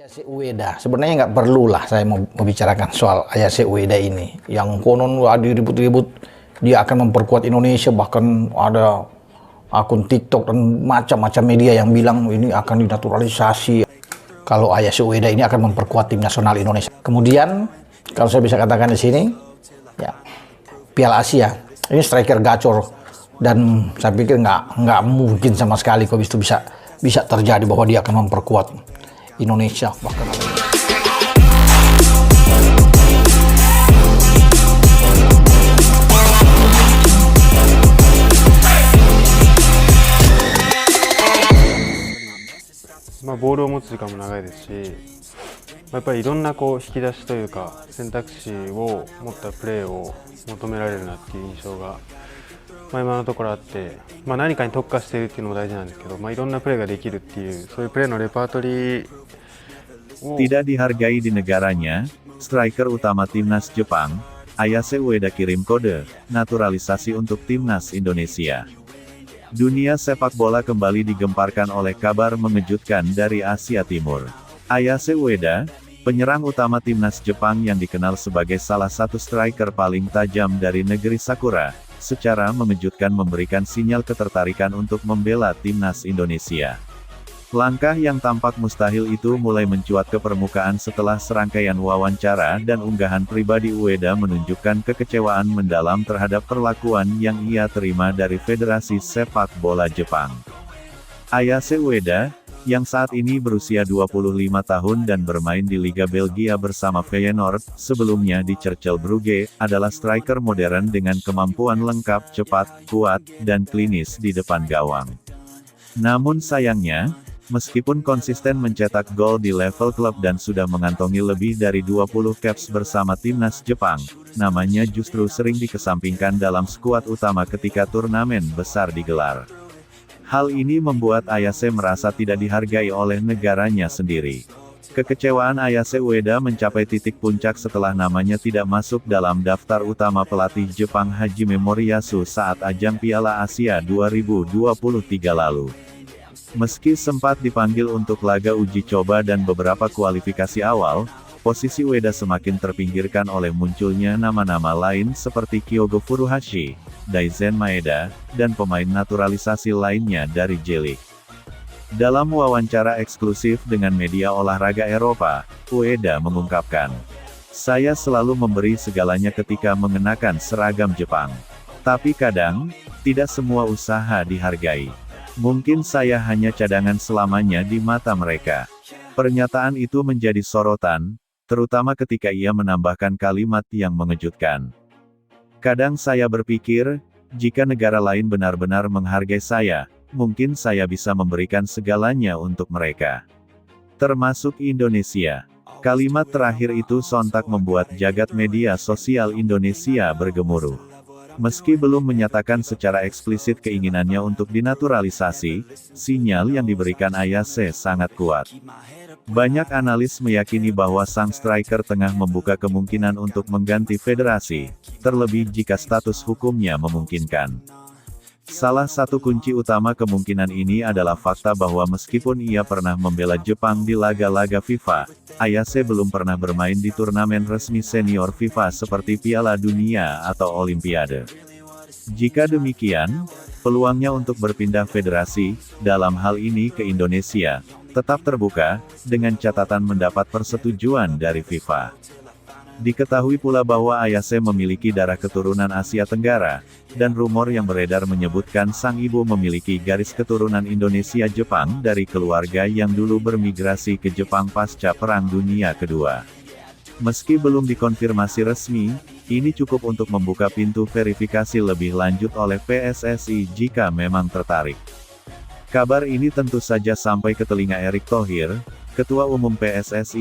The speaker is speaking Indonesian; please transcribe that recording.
Ayase Ueda, sebenarnya nggak perlu lah saya mau membicarakan soal Ayase Ueda ini. Yang konon diribut-ribut dia akan memperkuat Indonesia, bahkan ada akun TikTok dan macam-macam media yang bilang ini akan dinaturalisasi. Kalau Ayase Ueda ini akan memperkuat tim nasional Indonesia. Kemudian, kalau saya bisa katakan di sini, ya Piala Asia, ini striker gacor dan saya pikir nggak mungkin sama sekali kalau itu bisa terjadi bahwa dia akan memperkuat Indonesia bahkan.まあ、ボールを持つ時間も長いですし、やっぱりいろんな引き出しというか選択肢を持ったプレーを求められるなっていう印象が、今のところあって、何かに特化しているっていうのも大事なんですけど、いろんなプレーができるっていうそういうプレーのレパートリーを Tidak dihargai di negaranya, striker utama timnas Jepang, Ayase Ueda kirim kode naturalisasi untuk timnas Indonesia. Dunia sepak bola kembali digemparkan oleh kabar mengejutkan dari Asia Timur. Ayase Ueda, penyerang utama timnas Jepang yang dikenal sebagai salah satu striker paling tajam dari negeri Sakura, secara mengejutkan memberikan sinyal ketertarikan untuk membela timnas Indonesia. Langkah yang tampak mustahil itu mulai mencuat ke permukaan setelah serangkaian wawancara dan unggahan pribadi Ueda menunjukkan kekecewaan mendalam terhadap perlakuan yang ia terima dari Federasi Sepak Bola Jepang. Ayase Ueda, yang saat ini berusia 25 tahun dan bermain di Liga Belgia bersama Feyenoord, sebelumnya di Cercle Brugge, adalah striker modern dengan kemampuan lengkap, cepat, kuat, dan klinis di depan gawang. Namun sayangnya, meskipun konsisten mencetak gol di level klub dan sudah mengantongi lebih dari 20 caps bersama timnas Jepang, namanya justru sering dikesampingkan dalam skuad utama ketika turnamen besar digelar. Hal ini membuat Ayase merasa tidak dihargai oleh negaranya sendiri. Kekecewaan Ayase Ueda mencapai titik puncak setelah namanya tidak masuk dalam daftar utama pelatih Jepang Hajime Moriyasu saat ajang Piala Asia 2023 lalu. Meski sempat dipanggil untuk laga uji coba dan beberapa kualifikasi awal, posisi Ueda semakin terpinggirkan oleh munculnya nama-nama lain seperti Kyogo Furuhashi, Daizen Maeda, dan pemain naturalisasi lainnya dari J-League. Dalam wawancara eksklusif dengan media olahraga Eropa, Ueda mengungkapkan, "Saya selalu memberi segalanya ketika mengenakan seragam Jepang. Tapi kadang, tidak semua usaha dihargai. Mungkin saya hanya cadangan selamanya di mata mereka." Pernyataan itu menjadi sorotan, terutama ketika ia menambahkan kalimat yang mengejutkan. "Kadang saya berpikir, jika negara lain benar-benar menghargai saya, mungkin saya bisa memberikan segalanya untuk mereka. Termasuk Indonesia." Kalimat terakhir itu sontak membuat jagat media sosial Indonesia bergemuruh. Meski belum menyatakan secara eksplisit keinginannya untuk dinaturalisasi, sinyal yang diberikan Ayase sangat kuat. Banyak analis meyakini bahwa sang striker tengah membuka kemungkinan untuk mengganti federasi, terlebih jika status hukumnya memungkinkan. Salah satu kunci utama kemungkinan ini adalah fakta bahwa meskipun ia pernah membela Jepang di laga-laga FIFA, Ayase belum pernah bermain di turnamen resmi senior FIFA seperti Piala Dunia atau Olimpiade. Jika demikian, peluangnya untuk berpindah federasi, dalam hal ini ke Indonesia, tetap terbuka, dengan catatan mendapat persetujuan dari FIFA. Diketahui pula bahwa Ayase memiliki darah keturunan Asia Tenggara, dan rumor yang beredar menyebutkan sang ibu memiliki garis keturunan Indonesia-Jepang dari keluarga yang dulu bermigrasi ke Jepang pasca Perang Dunia Kedua. Meski belum dikonfirmasi resmi, ini cukup untuk membuka pintu verifikasi lebih lanjut oleh PSSI jika memang tertarik. Kabar ini tentu saja sampai ke telinga Erick Thohir, Ketua Umum PSSI